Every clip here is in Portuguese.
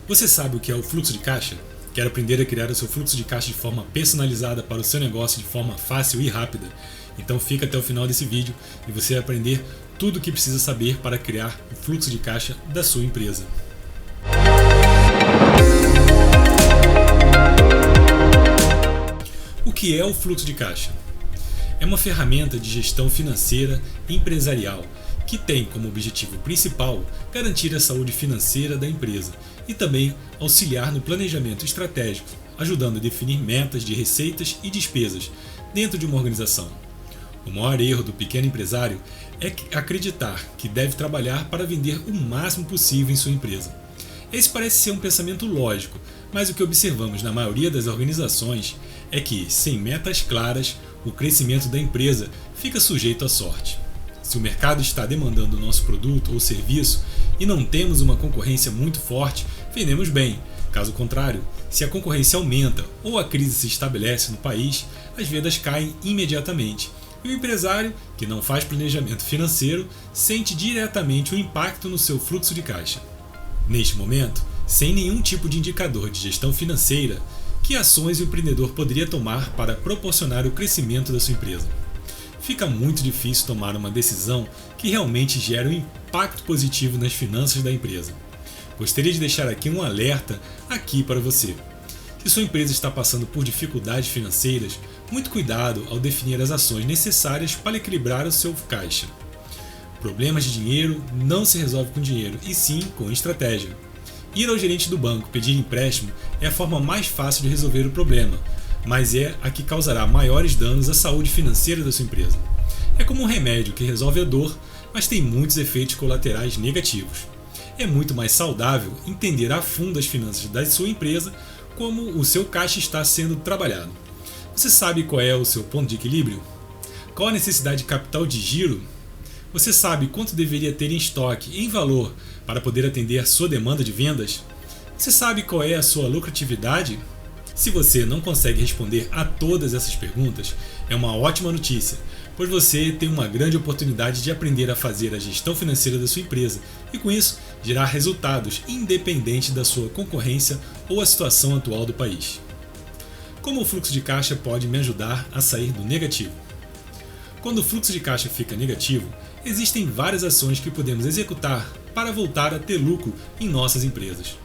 Você sabe o que é o fluxo de caixa? Quer aprender a criar o seu fluxo de caixa de forma personalizada para o seu negócio de forma fácil e rápida? Então fica até o final desse vídeo e você vai aprender tudo o que precisa saber para criar o fluxo de caixa da sua empresa. O que é o fluxo de caixa? É uma ferramenta de gestão financeira empresarial que tem como objetivo principal garantir a saúde financeira da empresa e também auxiliar no planejamento estratégico, ajudando a definir metas de receitas e despesas dentro de uma organização. O maior erro do pequeno empresário é acreditar que deve trabalhar para vender o máximo possível em sua empresa. Esse parece ser um pensamento lógico, mas o que observamos na maioria das organizações é que, sem metas claras, o crescimento da empresa fica sujeito à sorte. Se o mercado está demandando o nosso produto ou serviço e não temos uma concorrência muito forte, vendemos bem. Caso contrário, se a concorrência aumenta ou a crise se estabelece no país, as vendas caem imediatamente. E o empresário, que não faz planejamento financeiro, sente diretamente o impacto no seu fluxo de caixa. Neste momento, sem nenhum tipo de indicador de gestão financeira, que ações o empreendedor poderia tomar para proporcionar o crescimento da sua empresa? Fica muito difícil tomar uma decisão que realmente gere um impacto positivo nas finanças da empresa. Gostaria de deixar aqui um alerta para você. Se sua empresa está passando por dificuldades financeiras, muito cuidado ao definir as ações necessárias para equilibrar o seu caixa. Problemas de dinheiro não se resolvem com dinheiro, e sim com estratégia. Ir ao gerente do banco pedir empréstimo é a forma mais fácil de resolver o problema, mas é a que causará maiores danos à saúde financeira da sua empresa. É como um remédio que resolve a dor, mas tem muitos efeitos colaterais negativos. É muito mais saudável entender a fundo as finanças da sua empresa, como o seu caixa está sendo trabalhado. Você sabe qual é o seu ponto de equilíbrio? Qual a necessidade de capital de giro? Você sabe quanto deveria ter em estoque, em valor, para poder atender a sua demanda de vendas? Você sabe qual é a sua lucratividade? Se você não consegue responder a todas essas perguntas, é uma ótima notícia, pois você tem uma grande oportunidade de aprender a fazer a gestão financeira da sua empresa e, com isso, gerar resultados independente da sua concorrência ou a situação atual do país. Como o fluxo de caixa pode me ajudar a sair do negativo? Quando o fluxo de caixa fica negativo, existem várias ações que podemos executar para voltar a ter lucro em nossas empresas.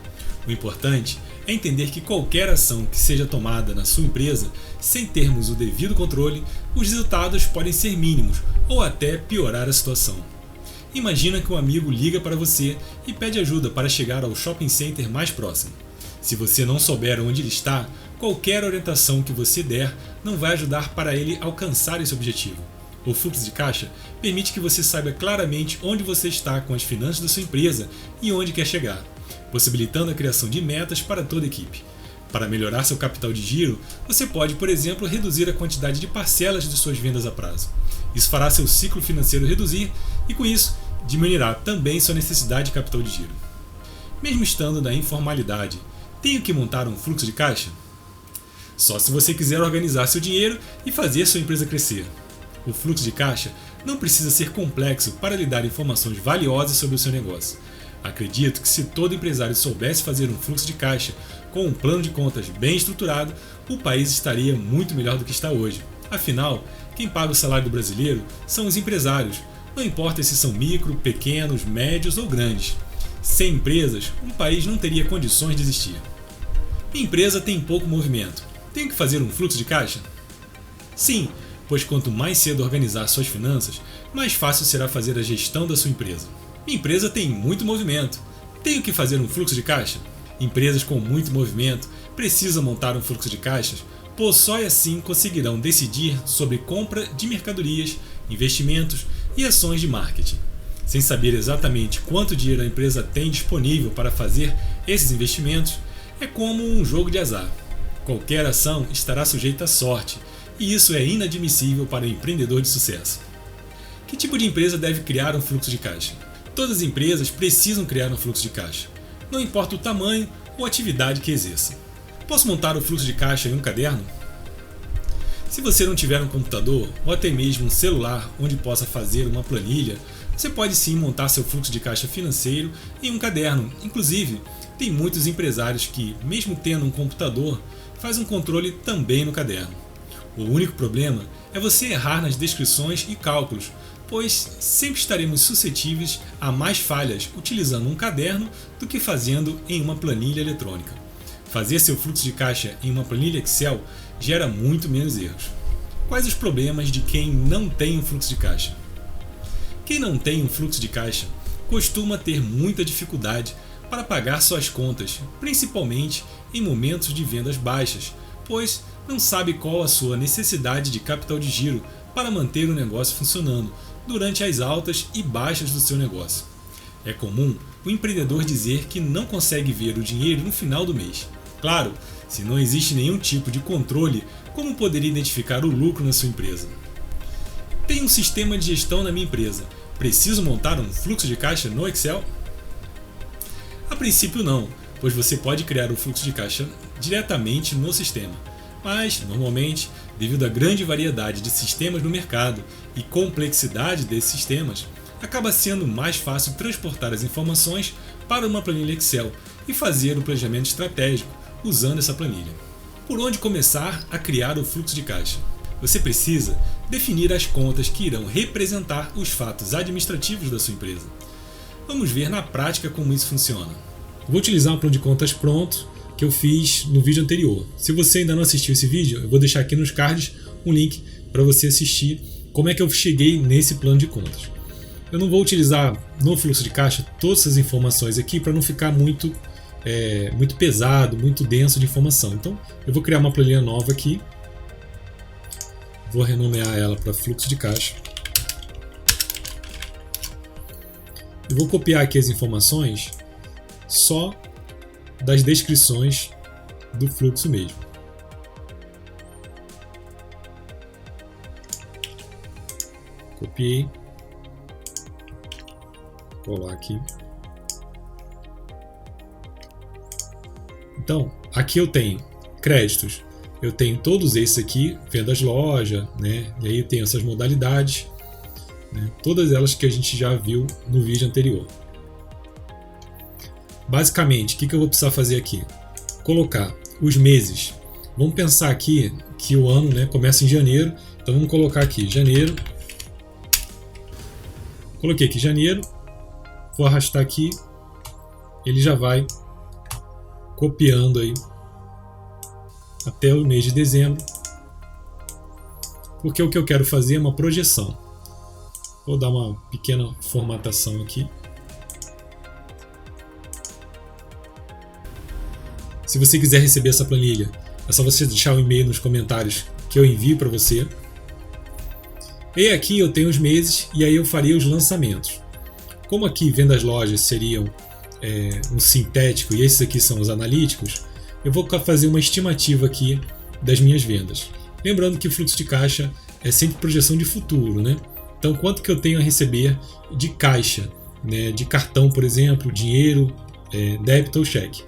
O importante é entender que qualquer ação que seja tomada na sua empresa, sem termos o devido controle, os resultados podem ser mínimos ou até piorar a situação. Imagina que um amigo liga para você e pede ajuda para chegar ao shopping center mais próximo. Se você não souber onde ele está, qualquer orientação que você der não vai ajudar para ele alcançar esse objetivo. O fluxo de caixa permite que você saiba claramente onde você está com as finanças da sua empresa e onde quer chegar, possibilitando a criação de metas para toda a equipe. Para melhorar seu capital de giro, você pode, por exemplo, reduzir a quantidade de parcelas de suas vendas a prazo. Isso fará seu ciclo financeiro reduzir e, com isso, diminuirá também sua necessidade de capital de giro. Mesmo estando na informalidade, tenho que montar um fluxo de caixa? Só se você quiser organizar seu dinheiro e fazer sua empresa crescer. O fluxo de caixa não precisa ser complexo para lhe dar informações valiosas sobre o seu negócio. Acredito que se todo empresário soubesse fazer um fluxo de caixa com um plano de contas bem estruturado, o país estaria muito melhor do que está hoje. Afinal, quem paga o salário do brasileiro são os empresários, não importa se são micro, pequenos, médios ou grandes. Sem empresas, um país não teria condições de existir. Minha empresa tem pouco movimento. Tenho que fazer um fluxo de caixa? Sim, pois quanto mais cedo organizar suas finanças, mais fácil será fazer a gestão da sua empresa. Minha empresa tem muito movimento. Tenho que fazer um fluxo de caixa? Empresas com muito movimento precisam montar um fluxo de caixas, pois só assim conseguirão decidir sobre compra de mercadorias, investimentos e ações de marketing. Sem saber exatamente quanto dinheiro a empresa tem disponível para fazer esses investimentos, é como um jogo de azar. Qualquer ação estará sujeita à sorte, e isso é inadmissível para um empreendedor de sucesso. Que tipo de empresa deve criar um fluxo de caixa? Todas as empresas precisam criar um fluxo de caixa, não importa o tamanho ou atividade que exerça. Posso montar o fluxo de caixa em um caderno? Se você não tiver um computador ou até mesmo um celular onde possa fazer uma planilha, você pode sim montar seu fluxo de caixa financeiro em um caderno. Inclusive, tem muitos empresários que, mesmo tendo um computador, faz um controle também no caderno. O único problema é você errar nas descrições e cálculos, pois sempre estaremos suscetíveis a mais falhas utilizando um caderno do que fazendo em uma planilha eletrônica. Fazer seu fluxo de caixa em uma planilha Excel gera muito menos erros. Quais os problemas de quem não tem um fluxo de caixa? Quem não tem um fluxo de caixa costuma ter muita dificuldade para pagar suas contas, principalmente em momentos de vendas baixas, pois não sabe qual a sua necessidade de capital de giro para manter o negócio funcionando durante as altas e baixas do seu negócio. É comum o empreendedor dizer que não consegue ver o dinheiro no final do mês. Claro, se não existe nenhum tipo de controle, como poderia identificar o lucro na sua empresa? Tenho um sistema de gestão na minha empresa. Preciso montar um fluxo de caixa no Excel? A princípio não, pois você pode criar o fluxo de caixa diretamente no sistema. Mas, normalmente, devido à grande variedade de sistemas no mercado e complexidade desses sistemas, acaba sendo mais fácil transportar as informações para uma planilha Excel e fazer o planejamento estratégico usando essa planilha. Por onde começar a criar o fluxo de caixa? Você precisa definir as contas que irão representar os fatos administrativos da sua empresa. Vamos ver na prática como isso funciona. Vou utilizar um plano de contas pronto que eu fiz no vídeo anterior. Se você ainda não assistiu esse vídeo, eu vou deixar aqui nos cards um link para você assistir como é que eu cheguei nesse plano de contas. Eu não vou utilizar no fluxo de caixa todas essas informações aqui para não ficar muito pesado, muito denso de informação. Então eu vou criar uma planilha nova aqui, vou renomear ela para fluxo de caixa. Eu vou copiar aqui as informações só das descrições do fluxo mesmo. Copiei, colar aqui. Então, aqui eu tenho créditos, eu tenho todos esses aqui, vendas loja, né? E aí eu tenho essas modalidades, né? Todas elas que a gente já viu no vídeo anterior. Basicamente, o que eu vou precisar fazer aqui? Colocar os meses. Vamos pensar aqui que o ano, né, começa em janeiro, então vamos colocar aqui janeiro. Coloquei aqui janeiro, vou arrastar aqui, ele já vai copiando aí até o mês de dezembro, porque o que eu quero fazer é uma projeção. Vou dar uma pequena formatação aqui. Se você quiser receber essa planilha, é só você deixar um e-mail nos comentários que eu envio para você. E aqui eu tenho os meses e aí eu faria os lançamentos. Como aqui vendas lojas seriam um sintético e esses aqui são os analíticos, eu vou fazer uma estimativa aqui das minhas vendas. Lembrando que o fluxo de caixa é sempre projeção de futuro, né? Então quanto que eu tenho a receber de caixa, né? De cartão, por exemplo, dinheiro, débito ou cheque.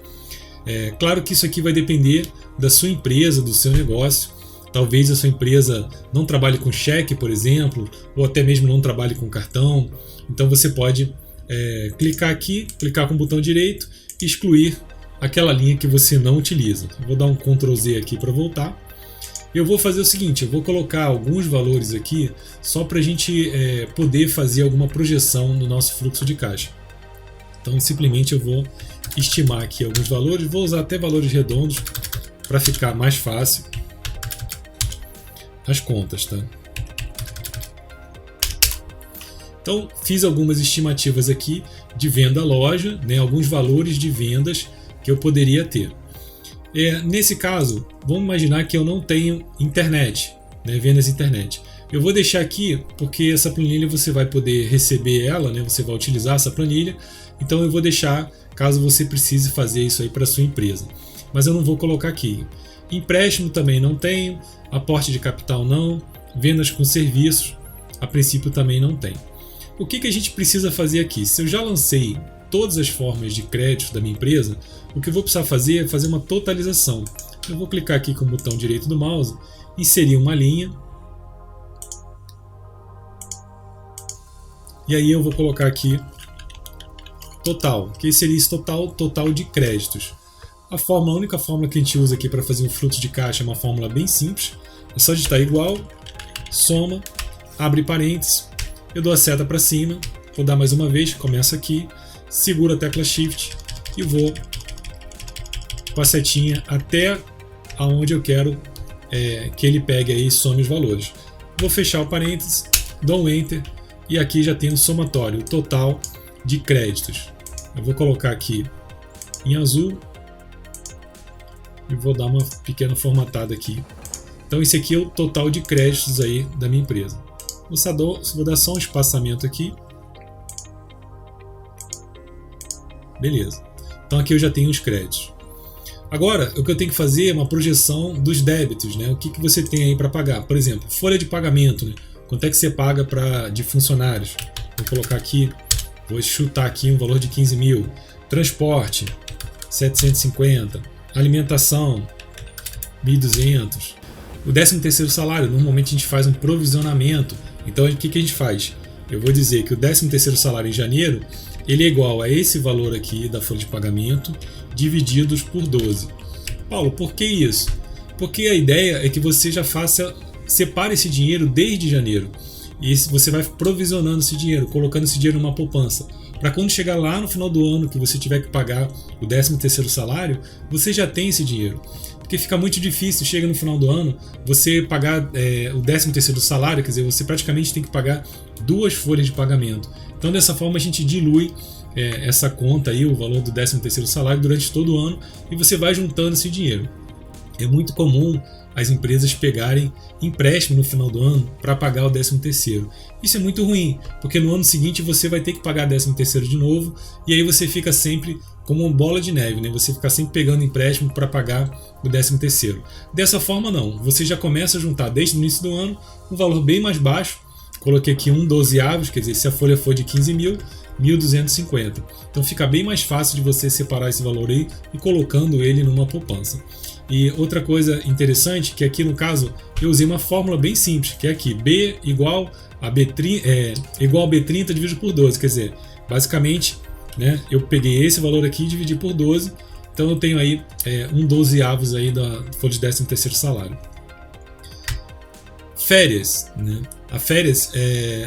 Claro que isso aqui vai depender da sua empresa, do seu negócio. Talvez a sua empresa não trabalhe com cheque, por exemplo, ou até mesmo não trabalhe com cartão. Então você pode clicar aqui, clicar com o botão direito e excluir aquela linha que você não utiliza. Eu vou dar um Ctrl Z aqui para voltar. Eu vou fazer o seguinte, eu vou colocar alguns valores aqui só para a gente poder fazer alguma projeção no nosso fluxo de caixa. Então simplesmente eu vou estimar aqui alguns valores, vou usar até valores redondos para ficar mais fácil as contas, tá? Então fiz algumas estimativas aqui de venda loja, né, alguns valores de vendas que eu poderia ter. Nesse caso, vamos imaginar que eu não tenho internet, né, vendas internet. Eu vou deixar aqui porque essa planilha você vai poder receber ela, né, você vai utilizar essa planilha, então eu vou deixar caso você precise fazer isso aí para sua empresa. Mas eu não vou colocar aqui. Empréstimo também não tenho, aporte de capital não, vendas com serviços, a princípio também não tem. O que a gente precisa fazer aqui? Se eu já lancei todas as formas de crédito da minha empresa, o que eu vou precisar fazer é fazer uma totalização. Eu vou clicar aqui com o botão direito do mouse, inserir uma linha, e aí eu vou colocar aqui total. O que seria esse total? Total de créditos. A única fórmula que a gente usa aqui para fazer um fluxo de caixa é uma fórmula bem simples. É só digitar igual, soma, abre parênteses, eu dou a seta para cima, vou dar mais uma vez, começa aqui, seguro a tecla Shift e vou com a setinha até aonde eu quero que ele pegue aí e some os valores. Vou fechar o parênteses, dou um Enter e aqui já tem o somatório, o total de créditos. Eu vou colocar aqui em azul e vou dar uma pequena formatada aqui. Então esse aqui é o total de créditos aí da minha empresa. Vou dar só um espaçamento aqui. Beleza. Então aqui eu já tenho os créditos. Agora, o que eu tenho que fazer é uma projeção dos débitos, né? O que você tem aí para pagar? Por exemplo, folha de pagamento, né? Quanto é que você paga de funcionários? Vou colocar aqui, vou chutar aqui um valor de 15 mil. Transporte, 750. Alimentação, 1.200. O 13º salário, normalmente a gente faz um provisionamento. Então o que a gente faz? Eu vou dizer que o 13º salário em janeiro, ele é igual a esse valor aqui da folha de pagamento, divididos por 12. Paulo, por que isso? Porque a ideia é que você já separe esse dinheiro desde janeiro. E você vai provisionando esse dinheiro, colocando esse dinheiro numa poupança. Para quando chegar lá no final do ano que você tiver que pagar o 13º salário, você já tem esse dinheiro. Porque fica muito difícil, chega no final do ano, você pagar o 13º salário, quer dizer, você praticamente tem que pagar 2 folhas de pagamento. Então dessa forma a gente dilui essa conta aí, o valor do 13º salário durante todo o ano e você vai juntando esse dinheiro. É muito comum as empresas pegarem empréstimo no final do ano para pagar o 13º. Isso é muito ruim, porque no ano seguinte você vai ter que pagar 13º de novo e aí você fica sempre como uma bola de neve, né? Você fica sempre pegando empréstimo para pagar o 13º. Dessa forma não, você já começa a juntar desde o início do ano um valor bem mais baixo. Coloquei aqui 1/12, quer dizer, se a folha for de 15 mil, 1.250. Então fica bem mais fácil de você separar esse valor aí e colocando ele numa poupança. E outra coisa interessante, que aqui no caso eu usei uma fórmula bem simples, que é aqui, B igual a B30 dividido por 12, quer dizer, basicamente, né, eu peguei esse valor aqui e dividi por 12, então eu tenho aí 1/12 aí da folha de 13º salário. Férias, né? A férias,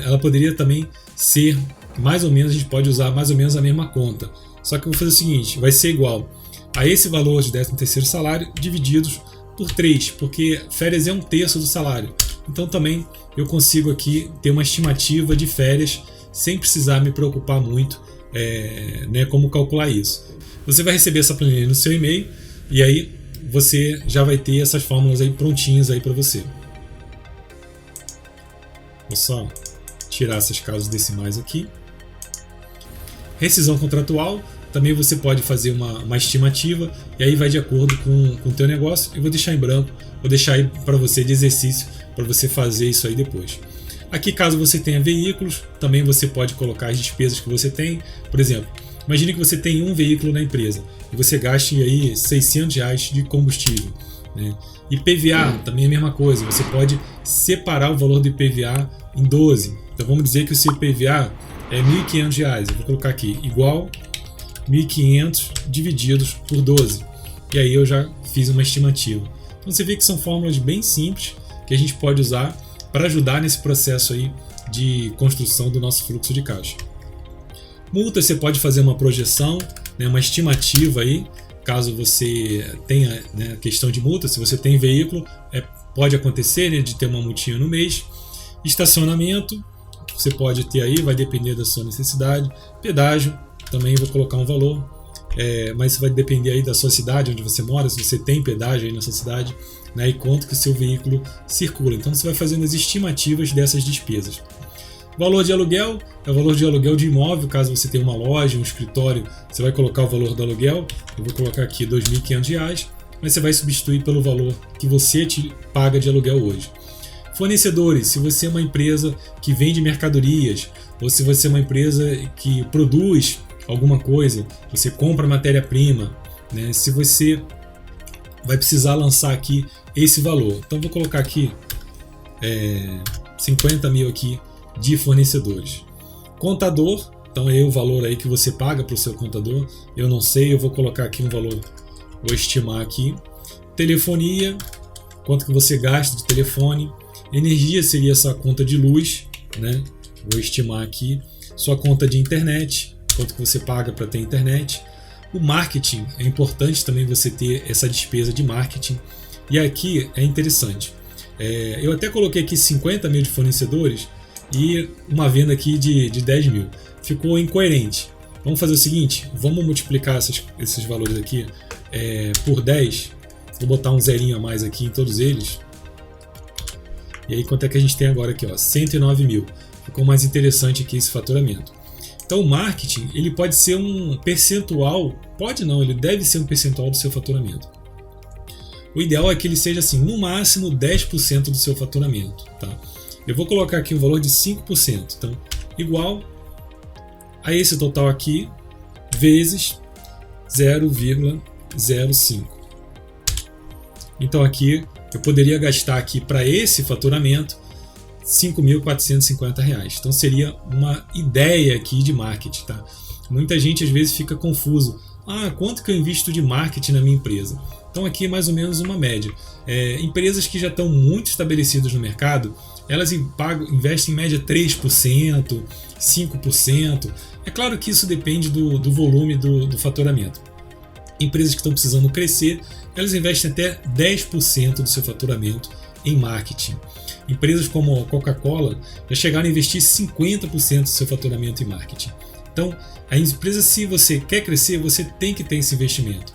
ela poderia também ser mais ou menos, a gente pode usar mais ou menos a mesma conta, só que eu vou fazer o seguinte, vai ser igual a esse valor de 13º salário divididos por 3, porque férias é 1/3 do salário. Então também eu consigo aqui ter uma estimativa de férias sem precisar me preocupar muito né, como calcular isso. Você vai receber essa planilha no seu e-mail e aí você já vai ter essas fórmulas aí prontinhas aí para você. Vou só tirar essas casas decimais aqui. Rescisão contratual, também você pode fazer uma estimativa e aí vai de acordo com o teu negócio. Eu vou deixar em branco, vou deixar aí para você de exercício para você fazer isso aí depois. Aqui, caso você tenha veículos, também você pode colocar as despesas que você tem. Por exemplo, imagine que você tem um veículo na empresa e você gaste aí R$600 de combustível, né? IPVA também é a mesma coisa, você pode separar o valor do IPVA em 12. Então vamos dizer que o seu IPVA é R$1.500, eu vou colocar aqui igual 1.500 divididos por 12. E aí eu já fiz uma estimativa. Então você vê que são fórmulas bem simples que a gente pode usar para ajudar nesse processo aí de construção do nosso fluxo de caixa. Multas, você pode fazer uma projeção, né, uma estimativa aí, caso você tenha, né, a questão de multa. Se você tem veículo, pode acontecer, né, de ter uma multinha no mês. Estacionamento, você pode ter aí, vai depender da sua necessidade. Pedágio, também vou colocar um valor, mas isso vai depender aí da sua cidade, onde você mora, se você tem pedágio aí na sua cidade, né, e quanto que o seu veículo circula. Então você vai fazendo as estimativas dessas despesas. Valor de aluguel é o valor de aluguel de imóvel, caso você tenha uma loja, um escritório, você vai colocar o valor do aluguel. Eu vou colocar aqui R$2.500, mas você vai substituir pelo valor que você te paga de aluguel hoje. Fornecedores, se você é uma empresa que vende mercadorias, ou se você é uma empresa que produz alguma coisa, você compra matéria-prima, né? Se você vai precisar lançar aqui esse valor. Então vou colocar aqui 50 mil aqui de fornecedores. Contador Então é o valor aí que você paga para o seu contador. Eu não sei, eu vou colocar aqui um valor, vou estimar aqui. Telefonia, quanto que você gasta de telefone. Energia seria sua conta de luz, né? Vou estimar aqui. Sua conta de internet, quanto que você paga para ter internet. O marketing, é importante também você ter essa despesa de marketing. E aqui é interessante. Eu até coloquei aqui 50 mil de fornecedores e uma venda aqui de 10 mil. Ficou incoerente. Vamos fazer o seguinte, vamos multiplicar esses valores aqui por 10. Vou botar um zerinho a mais aqui em todos eles. E aí quanto é que a gente tem agora aqui? 109 mil. Ficou mais interessante aqui esse faturamento. Então o marketing ele pode ser um percentual, pode não, ele deve ser um percentual do seu faturamento. O ideal é que ele seja assim, no máximo 10% do seu faturamento. Tá? Eu vou colocar aqui um valor de 5%. Então, igual a esse total aqui, vezes 0,05. Então aqui eu poderia gastar aqui para esse faturamento R$ 5.450. Então seria uma ideia aqui de marketing. Tá? Muita gente às vezes fica confuso. Quanto que eu invisto de marketing na minha empresa? Então aqui é mais ou menos uma média. Empresas que já estão muito estabelecidas no mercado, elas investem em média 3%, 5%. É claro que isso depende do volume do faturamento. Empresas que estão precisando crescer, elas investem até 10% do seu faturamento em marketing. Empresas como a Coca-Cola já chegaram a investir 50% do seu faturamento em marketing. Então, a empresa, se você quer crescer, você tem que ter esse investimento.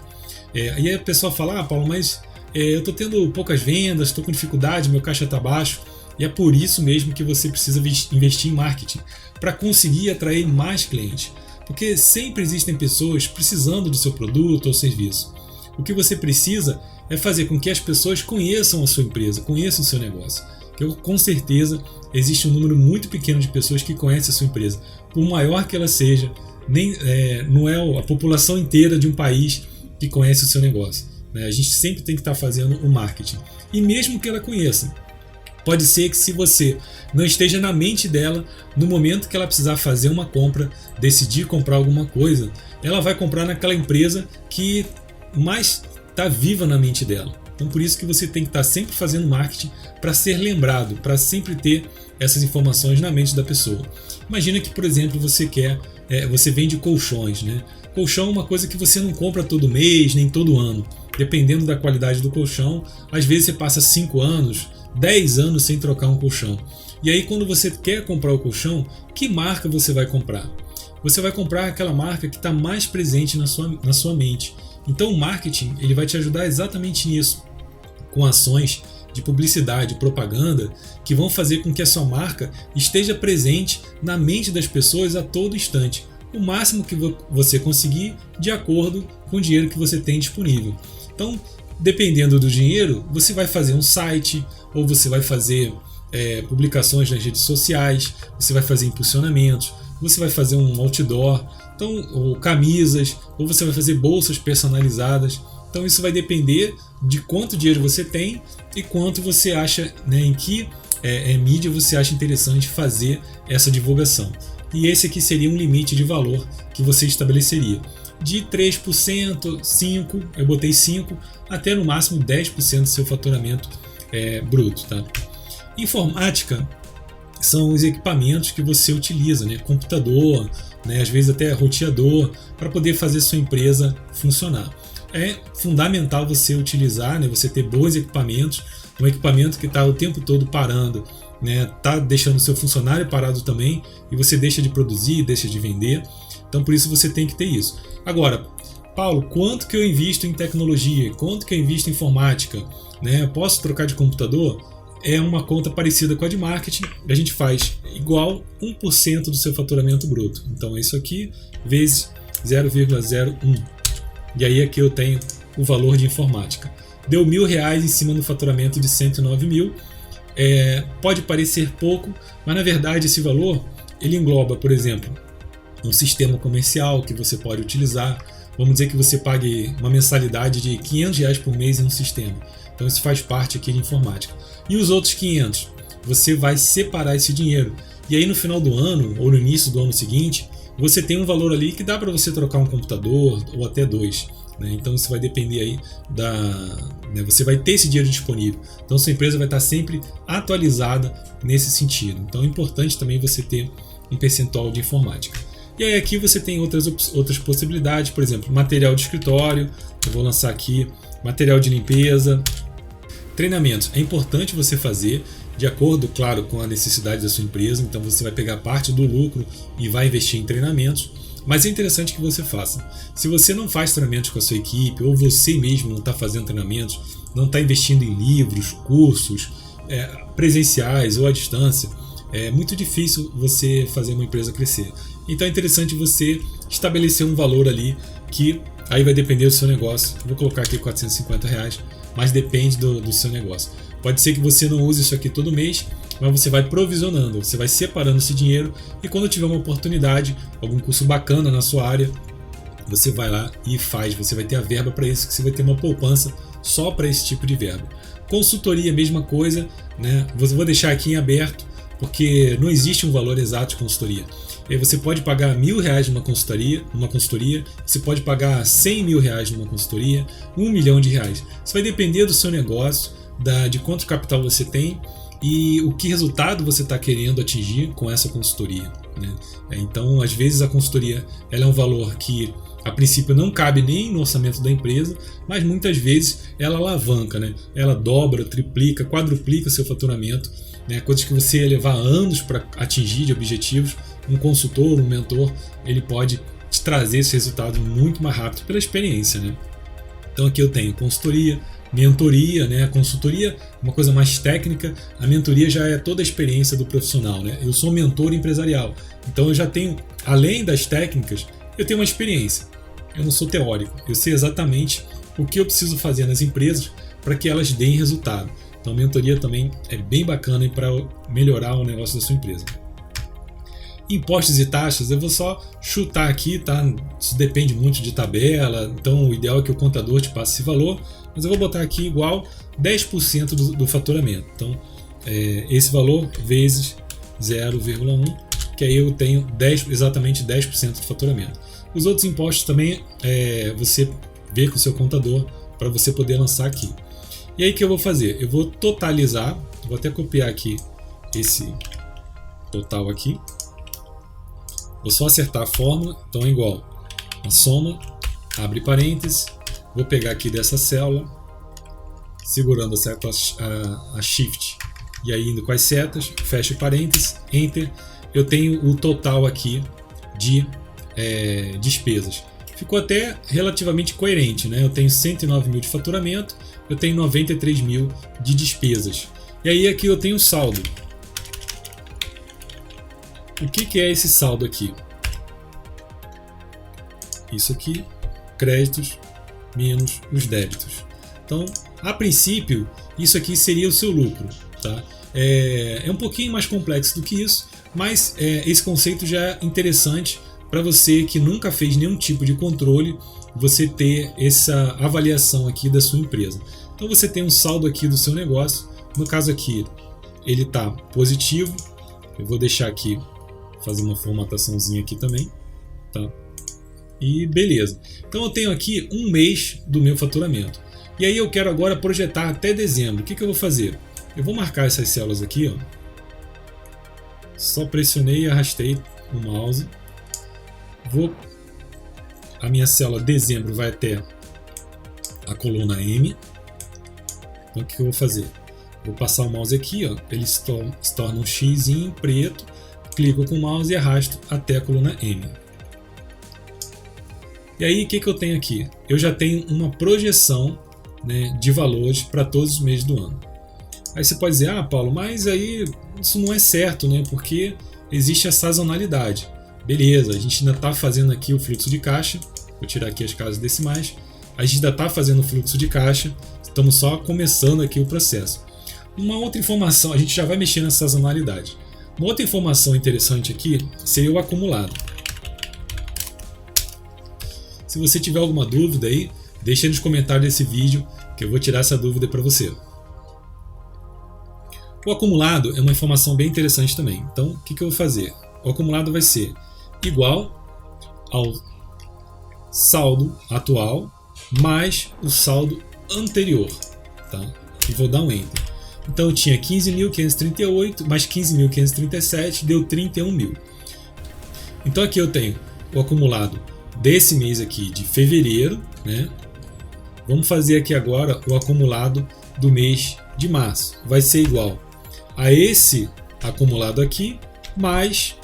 E aí a pessoa fala, Paulo, mas eu estou tendo poucas vendas, estou com dificuldade, meu caixa está baixo. E é por isso mesmo que você precisa investir em marketing, para conseguir atrair mais clientes. Porque sempre existem pessoas precisando do seu produto ou serviço. O que você precisa é fazer com que as pessoas conheçam a sua empresa, conheçam o seu negócio. Que com certeza existe um número muito pequeno de pessoas que conhecem a sua empresa. Por maior que ela seja, não é a população inteira de um país que conhece o seu negócio. A gente sempre tem que estar fazendo o marketing. E mesmo que ela conheça, pode ser que se você não esteja na mente dela, no momento que ela precisar fazer uma compra, decidir comprar alguma coisa, ela vai comprar naquela empresa que mais está viva na mente dela. Então por isso que você tem que estar sempre fazendo marketing para ser lembrado, para sempre ter essas informações na mente da pessoa. Imagina que, por exemplo, você vende colchões, né? Colchão é uma coisa que você não compra todo mês, nem todo ano. Dependendo da qualidade do colchão, às vezes você passa 5 anos, 10 anos sem trocar um colchão. E aí quando você quer comprar o colchão, que marca você vai comprar? Você vai comprar aquela marca que está mais presente na sua mente. Então o marketing ele vai te ajudar exatamente nisso, com ações de publicidade, propaganda, que vão fazer com que a sua marca esteja presente na mente das pessoas a todo instante. O máximo que você conseguir de acordo com o dinheiro que você tem disponível. Então, dependendo do dinheiro, você vai fazer um site, ou você vai fazer publicações nas redes sociais, você vai fazer impulsionamentos, você vai fazer um outdoor, ou camisas, ou você vai fazer bolsas personalizadas. Então isso vai depender de quanto dinheiro você tem e quanto você acha, em que mídia você acha interessante fazer essa divulgação. E esse aqui seria um limite de valor que você estabeleceria. De 3%, 5%, eu botei 5%, até no máximo 10% do seu faturamento bruto. Tá? Informática são os equipamentos que você utiliza, computador, às vezes até roteador, para poder fazer sua empresa funcionar. É fundamental você utilizar, você ter bons equipamentos, um equipamento que está o tempo todo parando, está deixando o seu funcionário parado também, e você deixa de produzir, deixa de vender. Então por isso você tem que ter isso. Agora, Paulo, quanto que eu invisto em tecnologia? Quanto que eu invisto em informática? Posso trocar de computador? É uma conta parecida com a de marketing. A gente faz igual 1% do seu faturamento bruto. Então é isso aqui vezes 0,01. E aí aqui eu tenho o valor de informática. Deu R$1.000 em cima do faturamento de 109 mil. Pode parecer pouco, mas na verdade esse valor ele engloba, por exemplo, um sistema comercial que você pode utilizar. Vamos dizer que você pague uma mensalidade de R$500 por mês em um sistema. Então isso faz parte aqui de informática. E os outros 500, você vai separar esse dinheiro. E aí no final do ano ou no início do ano seguinte, você tem um valor ali que dá para você trocar um computador ou até dois. Então isso vai depender aí você vai ter esse dinheiro disponível, então sua empresa vai estar sempre atualizada nesse sentido. Então é importante também você ter um percentual de informática. E aí aqui você tem outras possibilidades, por exemplo, material de escritório, eu vou lançar aqui material de limpeza, treinamentos. É importante você fazer de acordo, claro, com a necessidade da sua empresa, então você vai pegar parte do lucro e vai investir em treinamentos. Mas é interessante que você faça. Se você não faz treinamentos com a sua equipe, ou você mesmo não está fazendo treinamentos, não está investindo em livros, cursos presenciais ou à distância, é muito difícil você fazer uma empresa crescer. Então é interessante você estabelecer um valor ali que aí vai depender do seu negócio. Vou colocar aqui R$450, mas depende do seu negócio. Pode ser que você não use isso aqui todo mês, mas você vai provisionando, você vai separando esse dinheiro e quando tiver uma oportunidade, algum curso bacana na sua área, você vai lá e faz, você vai ter a verba para isso, que você vai ter uma poupança só para esse tipo de verba. Consultoria, mesma coisa, vou deixar aqui em aberto, porque não existe um valor exato de consultoria. Você pode pagar R$1.000 numa consultoria, você pode pagar R$100.000 numa consultoria, R$1 milhão. Isso vai depender do seu negócio, de quanto capital você tem e o que resultado você está querendo atingir com essa consultoria. Então, às vezes a consultoria ela é um valor que a princípio não cabe nem no orçamento da empresa, mas muitas vezes ela alavanca, ela dobra, triplica, quadruplica seu faturamento, coisas que você ia levar anos para atingir de objetivos. Um consultor, um mentor, ele pode te trazer esse resultado muito mais rápido pela experiência. Então aqui eu tenho consultoria, mentoria, a consultoria é uma coisa mais técnica, a mentoria já é toda a experiência do profissional. Eu sou mentor empresarial, então eu já tenho, além das técnicas, eu tenho uma experiência. Eu não sou teórico, eu sei exatamente o que eu preciso fazer nas empresas para que elas deem resultado. Então a mentoria também é bem bacana para melhorar o negócio da sua empresa. Impostos e taxas, eu vou só chutar aqui, tá? Isso depende muito de tabela, então o ideal é que o contador te passe esse valor, mas eu vou botar aqui igual 10% do faturamento. Então, esse valor vezes 0,1, que aí eu tenho exatamente 10% do faturamento. Os outros impostos também você vê com o seu contador para você poder lançar aqui. E aí o que eu vou fazer? Eu vou totalizar, vou até copiar aqui esse total aqui. Vou só acertar a fórmula, então é igual a soma, abre parênteses, vou pegar aqui dessa célula, segurando a Shift e aí indo com as setas, fecho parênteses, Enter, eu tenho o total aqui de despesas. Ficou até relativamente coerente, Eu tenho 109 mil de faturamento, eu tenho 93 mil de despesas. E aí aqui eu tenho o saldo. O que é esse saldo aqui? Isso aqui, créditos menos os débitos. Então, a princípio, isso aqui seria o seu lucro. Tá? É um pouquinho mais complexo do que isso, mas esse conceito já é interessante para você que nunca fez nenhum tipo de controle, você ter essa avaliação aqui da sua empresa. Então você tem um saldo aqui do seu negócio, no caso aqui ele está positivo, eu vou deixar aqui, fazer uma formataçãozinha aqui também, tá? E beleza. Então eu tenho aqui um mês do meu faturamento. E aí eu quero agora projetar até dezembro. O que eu vou fazer? Eu vou marcar essas células aqui, ó. Só pressionei e arrastei o mouse. A minha célula dezembro vai até a coluna M. Então o que eu vou fazer? Vou passar o mouse aqui, ó. Ele se torna um X em preto. Clico com o mouse e arrasto até a coluna M. E aí o que eu tenho aqui? Eu já tenho uma projeção, de valores para todos os meses do ano. Aí você pode dizer, Paulo, mas aí isso não é certo, porque existe a sazonalidade. Beleza, a gente ainda está fazendo aqui o fluxo de caixa. Vou tirar aqui as casas decimais. A gente ainda está fazendo o fluxo de caixa. Estamos só começando aqui o processo. Uma outra informação, a gente já vai mexer na sazonalidade. Uma outra informação interessante aqui seria o acumulado. Se você tiver alguma dúvida aí, deixa nos comentários desse vídeo que eu vou tirar essa dúvida para você. O acumulado é uma informação bem interessante também. Então, o que eu vou fazer? O acumulado vai ser igual ao saldo atual mais o saldo anterior, tá? E vou dar um Enter. Então eu tinha 15.538 mais 15.537 deu 31.000. Então aqui eu tenho o acumulado desse mês aqui de fevereiro, né? Vamos fazer aqui agora o acumulado do mês de março. Vai ser igual a esse acumulado aqui mais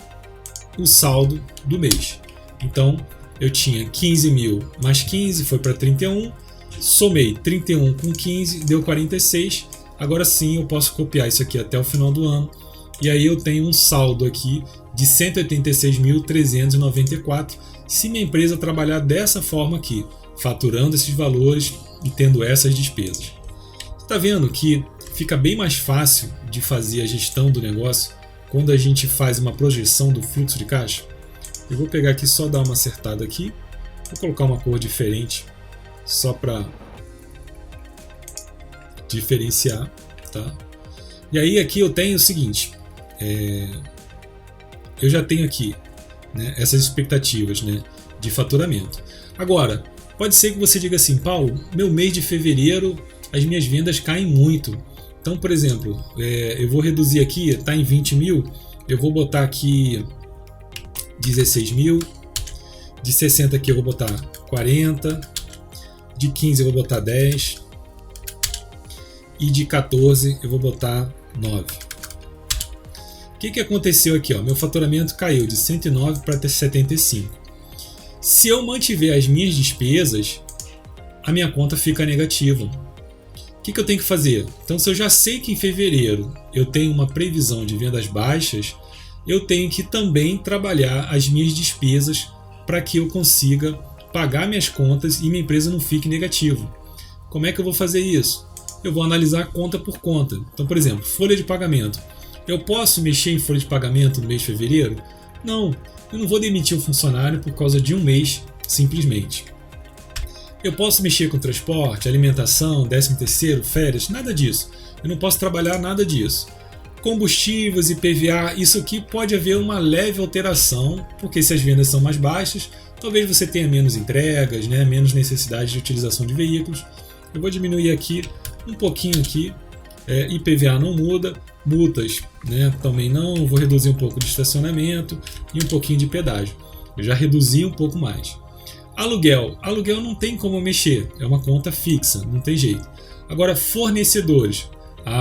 o saldo do mês. Então eu tinha 15.000 mais 15 foi para 31, somei 31 com 15 deu 46. Agora sim eu posso copiar isso aqui até o final do ano e aí eu tenho um saldo aqui de 186.394 se minha empresa trabalhar dessa forma aqui, faturando esses valores e tendo essas despesas. Está vendo que fica bem mais fácil de fazer a gestão do negócio quando a gente faz uma projeção do fluxo de caixa? Eu vou pegar aqui só dar uma acertada aqui, vou colocar uma cor diferente só para diferenciar, tá? E aí aqui eu tenho o seguinte, eu já tenho aqui, né, essas expectativas, né, de faturamento. Agora, pode ser que você diga assim, Paulo, meu mês de fevereiro as minhas vendas caem muito. Então, por exemplo, eu vou reduzir aqui, está em 20.000, eu vou botar aqui 16.000, de 60 aqui eu vou botar 40, de 15 eu vou botar 10 e de 14 eu vou botar 9. O que aconteceu aqui? Ó? Meu faturamento caiu de 109 para 75. Se eu mantiver as minhas despesas, a minha conta fica negativa. O que eu tenho que fazer? Então, se eu já sei que em fevereiro eu tenho uma previsão de vendas baixas, eu tenho que também trabalhar as minhas despesas para que eu consiga pagar minhas contas e minha empresa não fique negativa. Como é que eu vou fazer isso? Eu vou analisar conta por conta. Então, por exemplo, folha de pagamento. Eu posso mexer em folha de pagamento no mês de fevereiro? Não, eu não vou demitir um funcionário por causa de um mês, simplesmente. Eu posso mexer com transporte, alimentação, 13º, férias, nada disso. Eu não posso trabalhar nada disso. Combustíveis e PVA, isso aqui pode haver uma leve alteração, porque se as vendas são mais baixas, talvez você tenha menos entregas, né, menos necessidade de utilização de veículos. Eu vou diminuir aqui um pouquinho aqui, IPVA não muda, multas, né, também não, vou reduzir um pouco de estacionamento e um pouquinho de pedágio. Eu já reduzi um pouco mais. Aluguel não tem como mexer, é uma conta fixa, não tem jeito. Agora, fornecedores.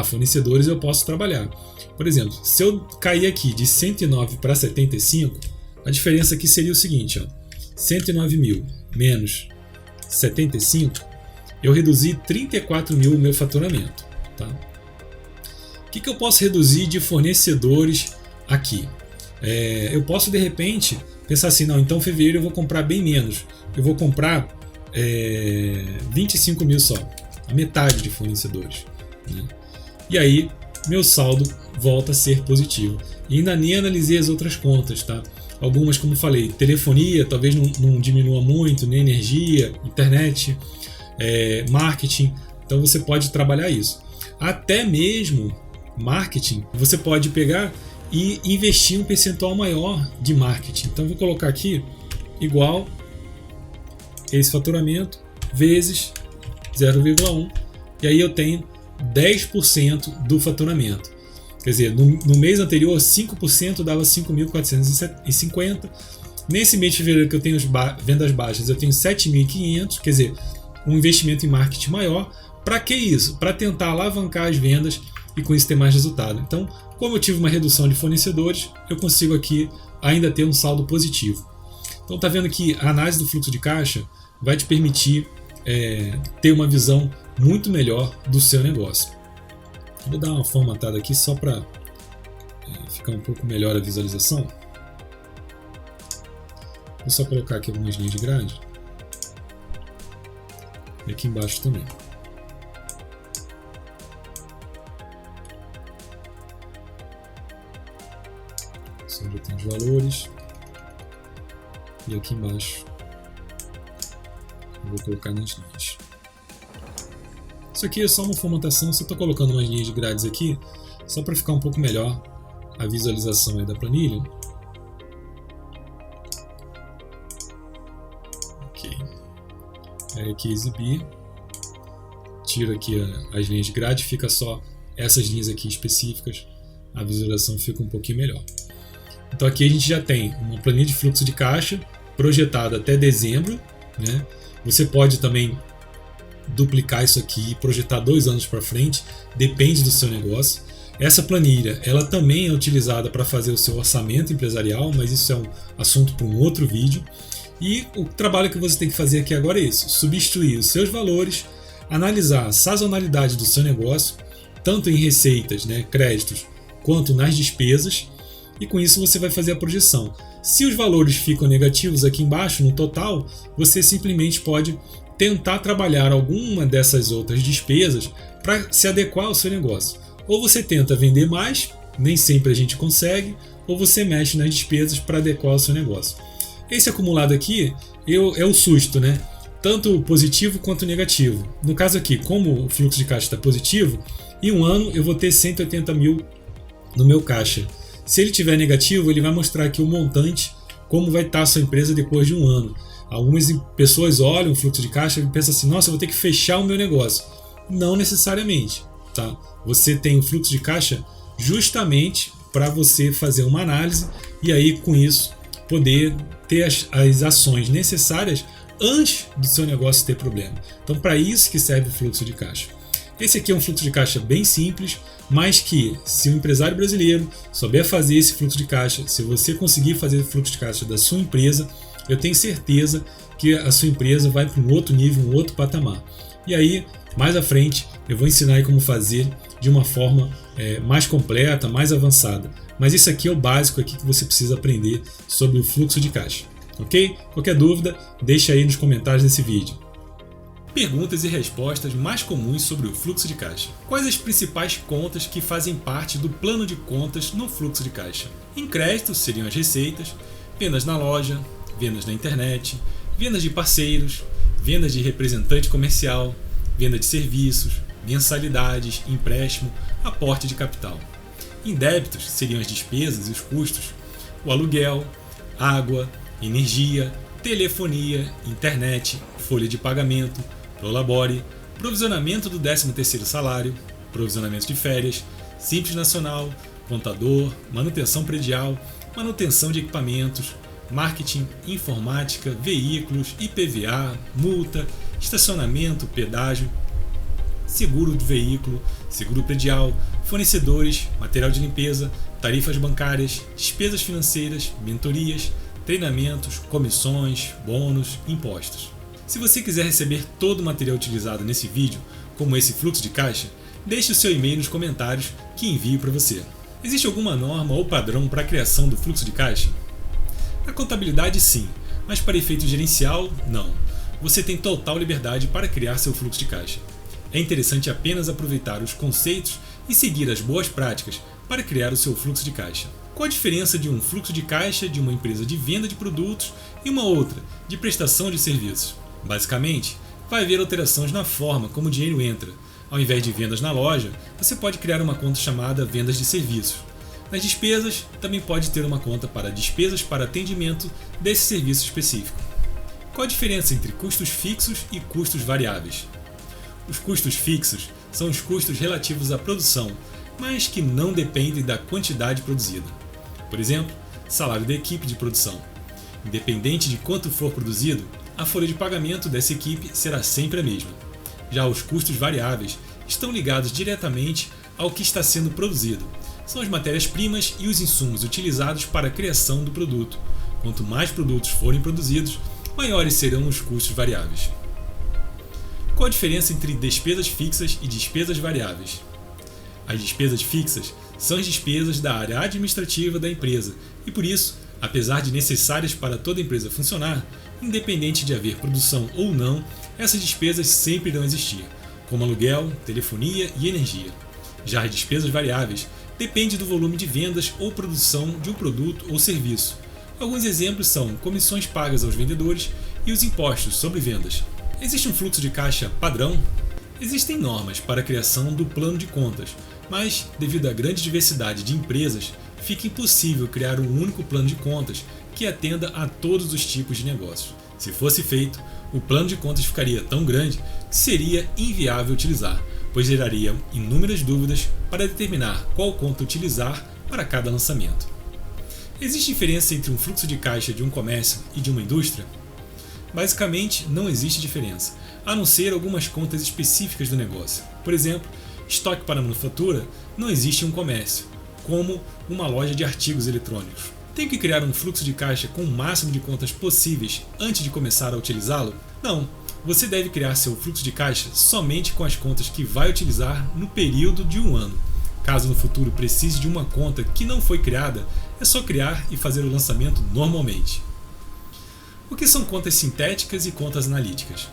Fornecedores eu posso trabalhar. Por exemplo, se eu cair aqui de 109 para 75, a diferença aqui seria o seguinte, ó, 109.000 menos 75, eu reduzi 34.000 o meu faturamento. Tá? O que eu posso reduzir de fornecedores aqui? Eu posso, de repente, pensar assim, não, então em fevereiro eu vou comprar bem menos. Eu vou comprar 25.000 só, a metade de fornecedores. Né? E aí, meu saldo volta a ser positivo. E ainda nem analisei as outras contas, tá? Algumas, como falei, telefonia, talvez não diminua muito, nem energia, internet, marketing. Então você pode trabalhar isso. Até mesmo marketing, você pode pegar e investir um percentual maior de marketing. Então eu vou colocar aqui igual esse faturamento vezes 0,1 e aí eu tenho 10% do faturamento. Quer dizer, no mês anterior 5% dava 5.450. Nesse mês de fevereiro que eu tenho vendas baixas, eu tenho 7.500, quer dizer, um investimento em marketing maior. Para que isso? Para tentar alavancar as vendas e com isso ter mais resultado. Então, como eu tive uma redução de fornecedores, eu consigo aqui ainda ter um saldo positivo. Então tá vendo que a análise do fluxo de caixa vai te permitir ter uma visão muito melhor do seu negócio. Vou dar uma formatada aqui só para ficar um pouco melhor a visualização. Vou só colocar aqui algumas linhas de grade. E aqui embaixo também. Onde eu tenho os valores. E aqui embaixo eu vou colocar nas linhas. Isso aqui é só uma formatação, só estou colocando umas linhas de grades aqui, só para ficar um pouco melhor a visualização aí da planilha. aqui exibir, tiro aqui as linhas de grade, fica só essas linhas aqui específicas, a visualização fica um pouquinho melhor. Então aqui a gente já tem uma planilha de fluxo de caixa projetada até dezembro, né? Você pode também duplicar isso aqui e projetar 2 anos para frente, depende do seu negócio. Essa planilha ela também é utilizada para fazer o seu orçamento empresarial, mas isso é um assunto para um outro vídeo. E o trabalho que você tem que fazer aqui agora é isso: substituir os seus valores, analisar a sazonalidade do seu negócio, tanto em receitas, né, créditos, quanto nas despesas, e com isso você vai fazer a projeção. Se os valores ficam negativos aqui embaixo no total, você simplesmente pode tentar trabalhar alguma dessas outras despesas para se adequar ao seu negócio. Ou você tenta vender mais, nem sempre a gente consegue, ou você mexe nas despesas para adequar ao seu negócio. Esse acumulado aqui é o susto, né? Tanto positivo quanto negativo. No caso aqui, como o fluxo de caixa está positivo, em um ano eu vou ter 180 mil no meu caixa. Se ele tiver negativo, ele vai mostrar aqui o montante, como vai estar a sua empresa depois de um ano. Algumas pessoas olham o fluxo de caixa e pensam assim: nossa, eu vou ter que fechar o meu negócio. Não necessariamente, tá? Você tem o fluxo de caixa justamente para você fazer uma análise e aí com isso poder ter as ações necessárias antes do seu negócio ter problema. Então, para isso que serve o fluxo de caixa. Esse aqui é um fluxo de caixa bem simples, mas que, se o empresário brasileiro souber fazer esse fluxo de caixa, se você conseguir fazer o fluxo de caixa da sua empresa, eu tenho certeza que a sua empresa vai para um outro nível, um outro patamar. E aí, mais à frente, eu vou ensinar aí como fazer de uma forma mais completa, mais avançada. Mas isso aqui é o básico aqui que você precisa aprender sobre o fluxo de caixa. Ok? Qualquer dúvida, deixa aí nos comentários desse vídeo. Perguntas e respostas mais comuns sobre o fluxo de caixa. Quais as principais contas que fazem parte do plano de contas no fluxo de caixa? Em crédito seriam as receitas, vendas na loja, vendas na internet, vendas de parceiros, vendas de representante comercial, venda de serviços, mensalidades, empréstimo, aporte de capital. Em débitos seriam as despesas e os custos, o aluguel, água, energia, telefonia, internet, folha de pagamento, prolabore, provisionamento do 13º salário, provisionamento de férias, Simples Nacional, contador, manutenção predial, manutenção de equipamentos, marketing, informática, veículos, IPVA, multa, estacionamento, pedágio, seguro de veículo, seguro predial, fornecedores, material de limpeza, tarifas bancárias, despesas financeiras, mentorias, treinamentos, comissões, bônus, impostos. Se você quiser receber todo o material utilizado nesse vídeo, como esse fluxo de caixa, deixe o seu e-mail nos comentários que envio para você. Existe alguma norma ou padrão para a criação do fluxo de caixa? Na contabilidade, sim, mas para efeito gerencial, não. Você tem total liberdade para criar seu fluxo de caixa. É interessante apenas aproveitar os conceitos e seguir as boas práticas para criar o seu fluxo de caixa. Qual a diferença de um fluxo de caixa de uma empresa de venda de produtos e uma outra de prestação de serviços? Basicamente, vai haver alterações na forma como o dinheiro entra. Ao invés de vendas na loja, você pode criar uma conta chamada vendas de serviços. Nas despesas, também pode ter uma conta para despesas para atendimento desse serviço específico. Qual a diferença entre custos fixos e custos variáveis? Os custos fixos são os custos relativos à produção, mas que não dependem da quantidade produzida. Por exemplo, salário da equipe de produção. Independente de quanto for produzido, a folha de pagamento dessa equipe será sempre a mesma. Já os custos variáveis estão ligados diretamente ao que está sendo produzido. São as matérias-primas e os insumos utilizados para a criação do produto. Quanto mais produtos forem produzidos, maiores serão os custos variáveis. Qual a diferença entre despesas fixas e despesas variáveis? As despesas fixas são as despesas da área administrativa da empresa e, por isso, apesar de necessárias para toda a empresa funcionar, independente de haver produção ou não, essas despesas sempre irão existir, como aluguel, telefonia e energia. Já as despesas variáveis dependem do volume de vendas ou produção de um produto ou serviço. Alguns exemplos são comissões pagas aos vendedores e os impostos sobre vendas. Existe um fluxo de caixa padrão? Existem normas para a criação do plano de contas, mas, devido à grande diversidade de empresas, fica impossível criar um único plano de contas que atenda a todos os tipos de negócios. Se fosse feito, o plano de contas ficaria tão grande que seria inviável utilizar, pois geraria inúmeras dúvidas para determinar qual conta utilizar para cada lançamento. Existe diferença entre um fluxo de caixa de um comércio e de uma indústria? Basicamente, não existe diferença, a não ser algumas contas específicas do negócio. Por exemplo, estoque para manufatura não existe em um comércio, como uma loja de artigos eletrônicos. Tenho que criar um fluxo de caixa com o máximo de contas possíveis antes de começar a utilizá-lo? Não. Você deve criar seu fluxo de caixa somente com as contas que vai utilizar no período de um ano. Caso no futuro precise de uma conta que não foi criada, é só criar e fazer o lançamento normalmente. O que são contas sintéticas e contas analíticas?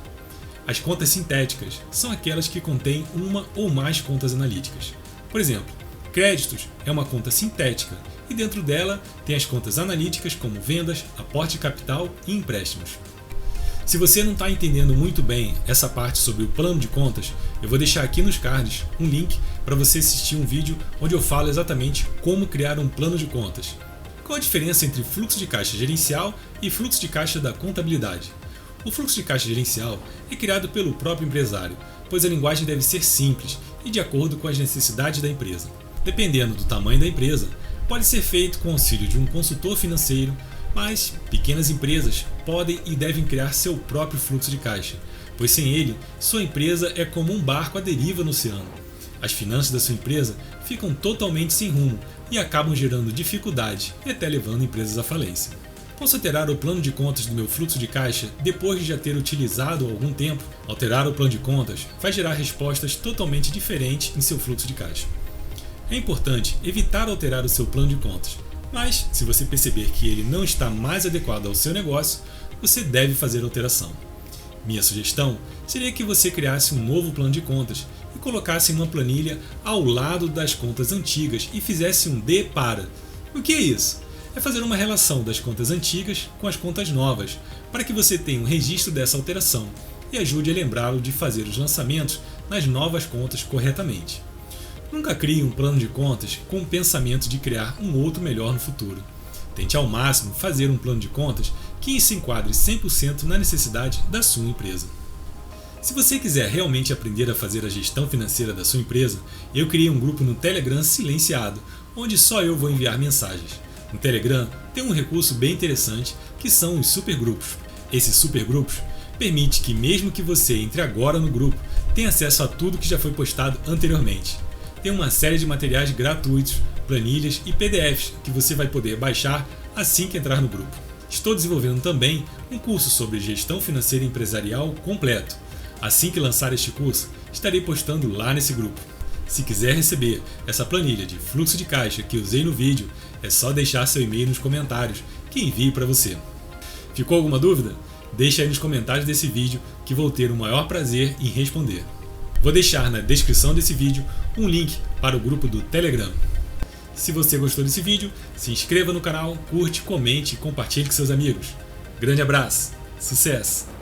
As contas sintéticas são aquelas que contêm uma ou mais contas analíticas. Por exemplo, créditos é uma conta sintética e dentro dela tem as contas analíticas como vendas, aporte de capital e empréstimos. Se você não está entendendo muito bem essa parte sobre o plano de contas, eu vou deixar aqui nos cards um link para você assistir um vídeo onde eu falo exatamente como criar um plano de contas. Qual a diferença entre fluxo de caixa gerencial e fluxo de caixa da contabilidade? O fluxo de caixa gerencial é criado pelo próprio empresário, pois a linguagem deve ser simples e de acordo com as necessidades da empresa. Dependendo do tamanho da empresa, pode ser feito com o auxílio de um consultor financeiro, mas pequenas empresas podem e devem criar seu próprio fluxo de caixa, pois sem ele, sua empresa é como um barco à deriva no oceano. As finanças da sua empresa ficam totalmente sem rumo e acabam gerando dificuldade e até levando empresas à falência. Posso alterar o plano de contas do meu fluxo de caixa depois de já ter utilizado há algum tempo? Alterar o plano de contas vai gerar respostas totalmente diferentes em seu fluxo de caixa. É importante evitar alterar o seu plano de contas, mas se você perceber que ele não está mais adequado ao seu negócio, você deve fazer a alteração. Minha sugestão seria que você criasse um novo plano de contas e colocasse em uma planilha ao lado das contas antigas e fizesse um D para. O que é isso? É fazer uma relação das contas antigas com as contas novas, para que você tenha um registro dessa alteração e ajude a lembrá-lo de fazer os lançamentos nas novas contas corretamente. Nunca crie um plano de contas com o pensamento de criar um outro melhor no futuro. Tente ao máximo fazer um plano de contas que se enquadre 100% na necessidade da sua empresa. Se você quiser realmente aprender a fazer a gestão financeira da sua empresa, eu criei um grupo no Telegram silenciado, onde só eu vou enviar mensagens. No Telegram tem um recurso bem interessante que são os supergrupos. Esses supergrupos permitem que mesmo que você entre agora no grupo, tenha acesso a tudo que já foi postado anteriormente. Tem uma série de materiais gratuitos, planilhas e PDFs que você vai poder baixar assim que entrar no grupo. Estou desenvolvendo também um curso sobre gestão financeira empresarial completo. Assim que lançar este curso, estarei postando lá nesse grupo. Se quiser receber essa planilha de fluxo de caixa que usei no vídeo, é só deixar seu e-mail nos comentários que envio para você. Ficou alguma dúvida? Deixe aí nos comentários desse vídeo que vou ter o maior prazer em responder. Vou deixar na descrição desse vídeo um link para o grupo do Telegram. Se você gostou desse vídeo, se inscreva no canal, curte, comente e compartilhe com seus amigos. Grande abraço, sucesso!